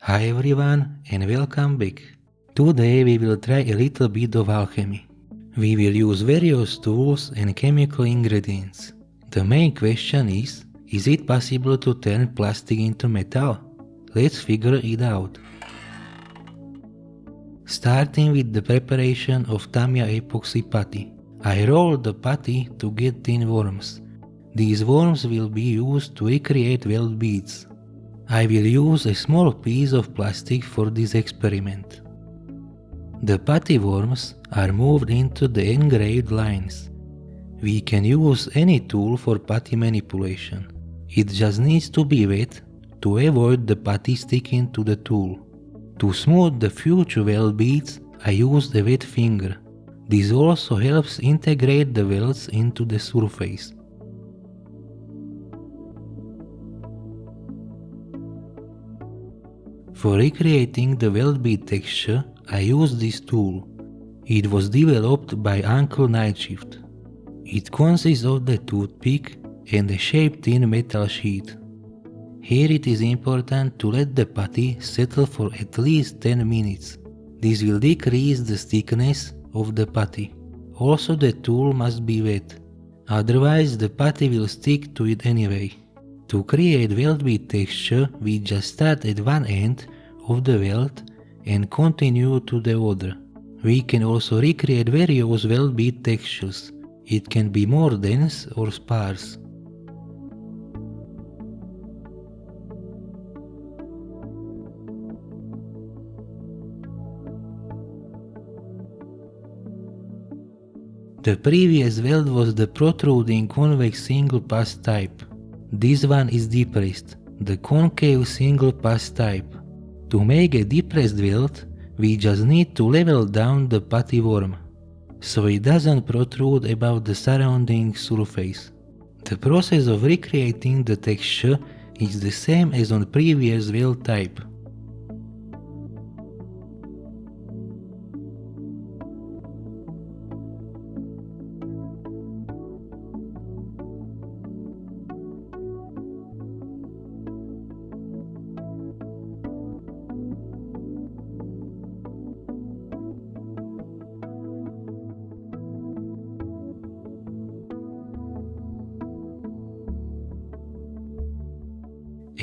Hi everyone and welcome back. Today we will try a little bit of alchemy. We will use various tools and chemical ingredients. The main question is it possible to turn plastic into metal? Let's figure it out. Starting with the preparation of Tamiya epoxy putty. I roll the putty to get thin worms. These worms will be used to recreate weld beads. I will use a small piece of plastic for this experiment. The putty worms are moved into the engraved lines. We can use any tool for putty manipulation. It just needs to be wet to avoid the putty sticking to the tool. To smooth the future weld beads, I use a wet finger. This also helps integrate the welds into the surface. For recreating the weld bead texture, I use this tool. It was developed by Uncle Nightshift. It consists of the toothpick and a shaped-in metal sheet. Here it is important to let the putty settle for at least 10 minutes. This will decrease the thickness of the putty. Also the tool must be wet, otherwise the putty will stick to it anyway. To create weld bead texture, we just start at one end of the weld and continue to the other. We can also recreate various weld bead textures. It can be more dense or sparse. The previous weld was the protruding convex single pass type. This one is depressed, the concave single pass type. To make a depressed weld, we just need to level down the putty worm, so it doesn't protrude above the surrounding surface. The process of recreating the texture is the same as on previous weld type.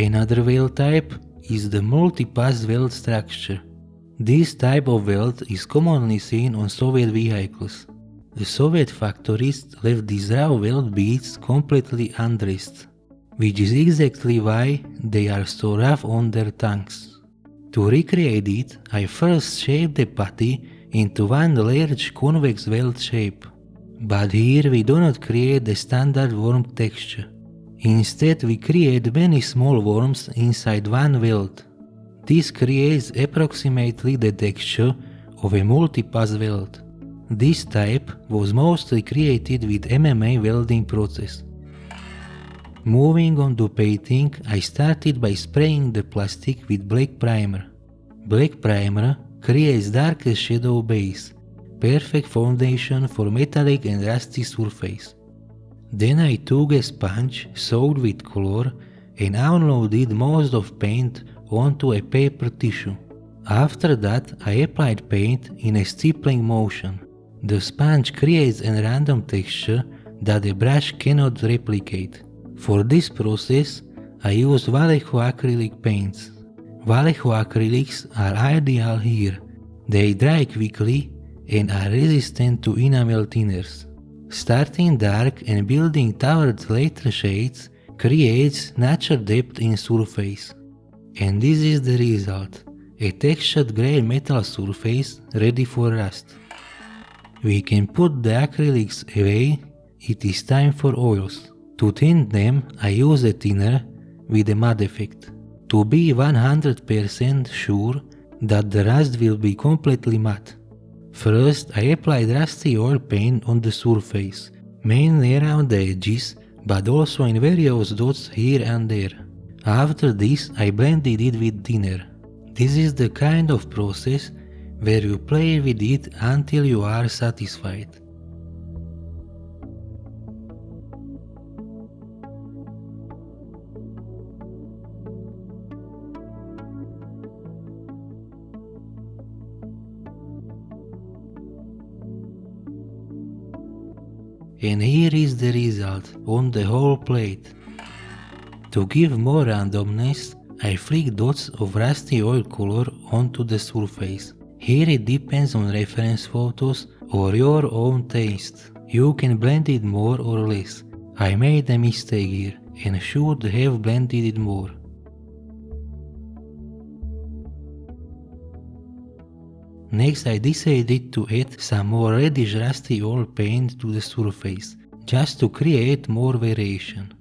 Another weld type is the multipass weld structure. This type of weld is commonly seen on Soviet vehicles. The Soviet factories left these raw weld beads completely undressed, which is exactly why they are so rough on their tongues. To recreate it, I first shape the putty into one large convex weld shape. But here we do not create the standard worm texture. Instead, we create many small worms inside one weld. This creates approximately the texture of a multipass weld. This type was mostly created with MMA welding process. Moving on to painting, I started by spraying the plastic with black primer. Black primer creates darker shadow base, perfect foundation for metallic and rusty surface. Then I took a sponge soaked with color and unloaded most of paint onto a paper tissue. After that, I applied paint in a stippling motion. The sponge creates a random texture that a brush cannot replicate. For this process, I used Vallejo acrylic paints. Vallejo acrylics are ideal here. They dry quickly and are resistant to enamel thinners. Starting dark and building towards later shades creates natural depth in surface. And this is the result, a textured grey metal surface ready for rust. We can put the acrylics away, it is time for oils. To tint them, I use a thinner with a mud effect. To be 100% sure that the rust will be completely matte. First, I applied rusty oil paint on the surface, mainly around the edges, but also in various dots here and there. After this, I blended it with thinner. This is the kind of process where you play with it until you are satisfied. and here is the result on the whole plate. To give more randomness, I flick dots of rusty oil color onto the surface. Here it depends on reference photos or your own taste. You can blend it more or less. I made a mistake here and should have blended it more. Next I decided to add some more reddish rusty oil paint to the surface, just to create more variation.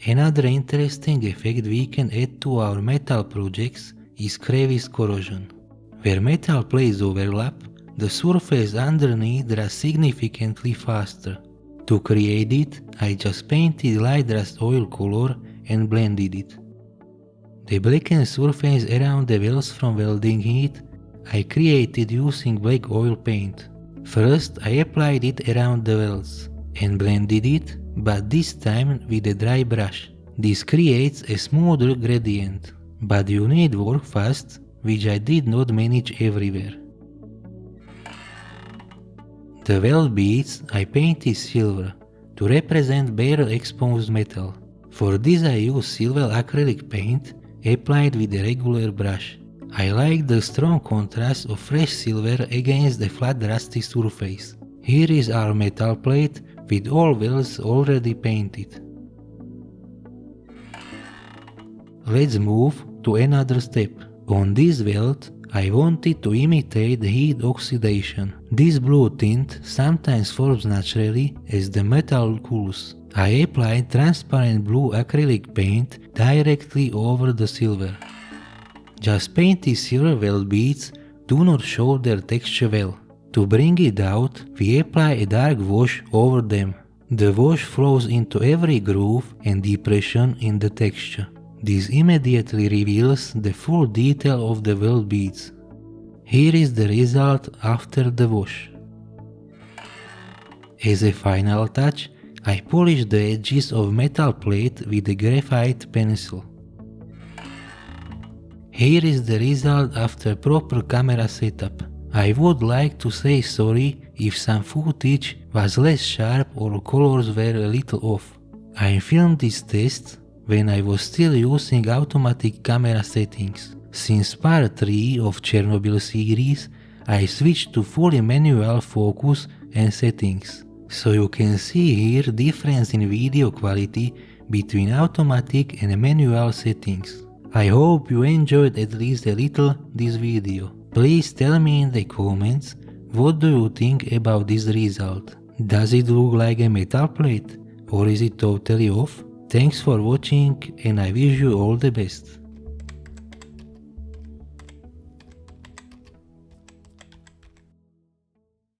Another interesting effect we can add to our metal projects is crevice corrosion. Where metal plates overlap, the surface underneath rusts significantly faster. To create it, I just painted light rust oil color and blended it. The blackened surface around the welds from welding heat I created using black oil paint. First I applied it around the welds and blended it, but this time with a dry brush. This creates a smoother gradient, but you need work fast, which I did not manage everywhere. The weld beads I painted silver to represent bare exposed metal. For this I use silver acrylic paint applied with a regular brush. I like the strong contrast of fresh silver against the flat rusty surface. Here is our metal plate with all welds already painted. Let's move to another step. On this weld, I wanted to imitate heat oxidation. This blue tint sometimes forms naturally as the metal cools. I applied transparent blue acrylic paint directly over the silver. Just painted silver weld beads do not show their texture well. To bring it out, we apply a dark wash over them. The wash flows into every groove and depression in the texture. This immediately reveals the full detail of the weld beads. Here is the result after the wash. As a final touch, I polish the edges of metal plate with a graphite pencil. Here is the result after proper camera setup. I would like to say sorry if some footage was less sharp or colors were a little off. I filmed this test when I was still using automatic camera settings. Since part 3 of Chernobyl series, I switched to fully manual focus and settings. So you can see here difference in video quality between automatic and manual settings. I hope you enjoyed at least a little this video. Please tell me in the comments what do you think about this result. Does it look like a metal plate or is it totally off? Thanks for watching and I wish you all the best.